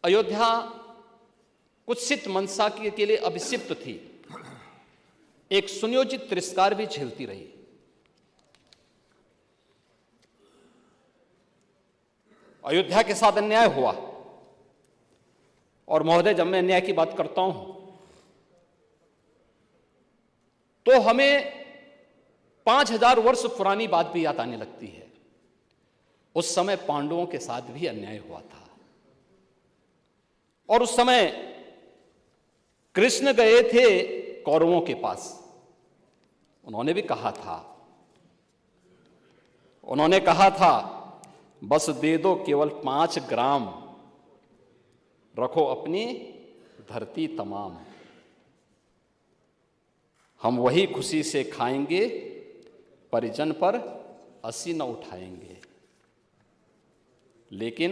अयोध्या कुत्सित मनसा के लिए अभिषिक्त थी, एक सुनियोजित तिरस्कार भी झेलती रही। अयोध्या के साथ अन्याय हुआ, और महोदय जब मैं अन्याय की बात करता हूं तो हमें 5000 वर्ष पुरानी बात भी याद आने लगती है। उस समय पांडवों के साथ भी अन्याय हुआ था, और उस समय कृष्ण गए थे कौरवों के पास। उन्होंने भी कहा था बस दे दो केवल 5 ग्राम, रखो अपनी धरती तमाम, हम वही खुशी से खाएंगे, परिजन पर असी न उठाएंगे। लेकिन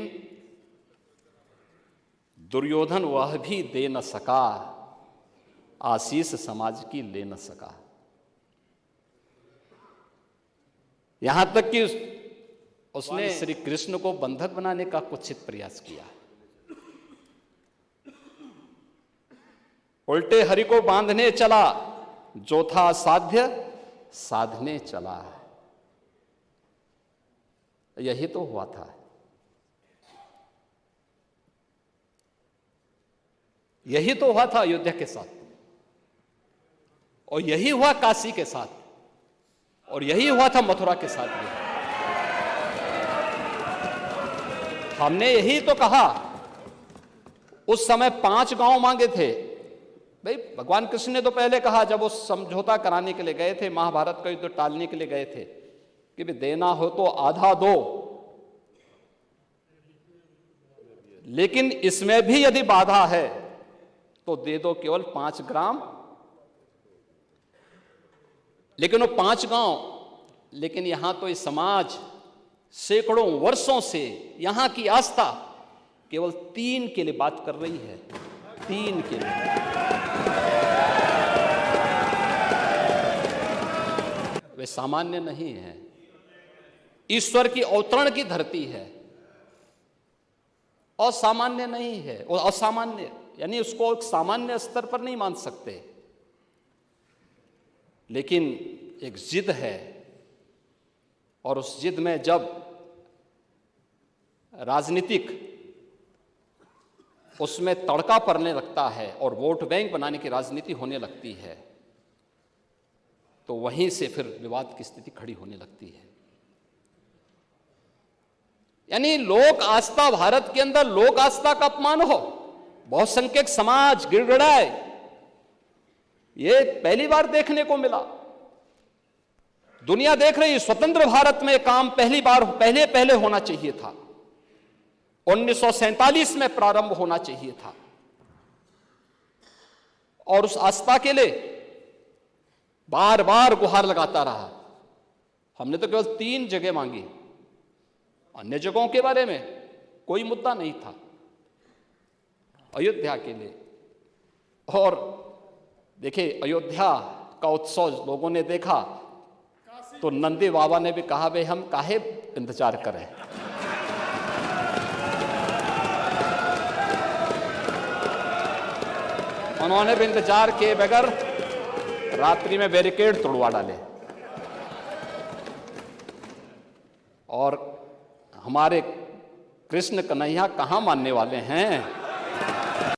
दुर्योधन वह भी दे न सका, आशीष समाज की ले न सका। यहां तक कि उसने श्री कृष्ण को बंधक बनाने का कुत्सित प्रयास किया। उल्टे हरि को बांधने चला, जो था साध्य साधने चला। यही तो हुआ था। यही तो हुआ था अयोध्या के साथ, और यही हुआ काशी के साथ, और यही हुआ था मथुरा के साथ भी। हमने यही तो कहा, उस समय 5 गांव मांगे थे। भाई भगवान कृष्ण ने तो पहले कहा, जब वो समझौता कराने के लिए गए थे, महाभारत का युद्ध टालने के लिए गए थे, कि भाई देना हो तो आधा दो, लेकिन इसमें भी यदि बाधा है तो दे दो केवल 5 ग्राम। लेकिन वो 5 गांव, लेकिन यहां तो इस समाज सैकड़ों वर्षों से यहां की आस्था केवल 3 के लिए बात कर रही है, 3 के लिए। वे सामान्य नहीं है, ईश्वर की अवतरण की धरती है, असामान्य नहीं है। और असामान्य यानी उसको एक सामान्य स्तर पर नहीं मान सकते, लेकिन एक जिद है, और उस जिद में जब राजनीतिक उसमें तड़का पड़ने लगता है और वोट बैंक बनाने की राजनीति होने लगती है, तो वहीं से फिर विवाद की स्थिति खड़ी होने लगती है। यानी लोक आस्था, भारत के अंदर लोक आस्था का अपमान हो, बहुसंख्यक समाज गिड़गिड़ाए, ये पहली बार देखने को मिला। दुनिया देख रही, स्वतंत्र भारत में काम पहले होना चाहिए था, 1947 में प्रारंभ होना चाहिए था, और उस आस्था के लिए बार बार गुहार लगाता रहा। हमने तो केवल 3 जगह मांगी, अन्य जगहों के बारे में कोई मुद्दा नहीं था, अयोध्या के लिए। और देखिए, अयोध्या का उत्सव लोगों ने देखा तो नंदी बाबा ने भी कहा, भाई हम काहे इंतजार करें। उन्होंने भी इंतजार किए बगैर रात्रि में बैरिकेड तोड़वा डाले, और हमारे कृष्ण कन्हैया कहां मानने वाले हैं।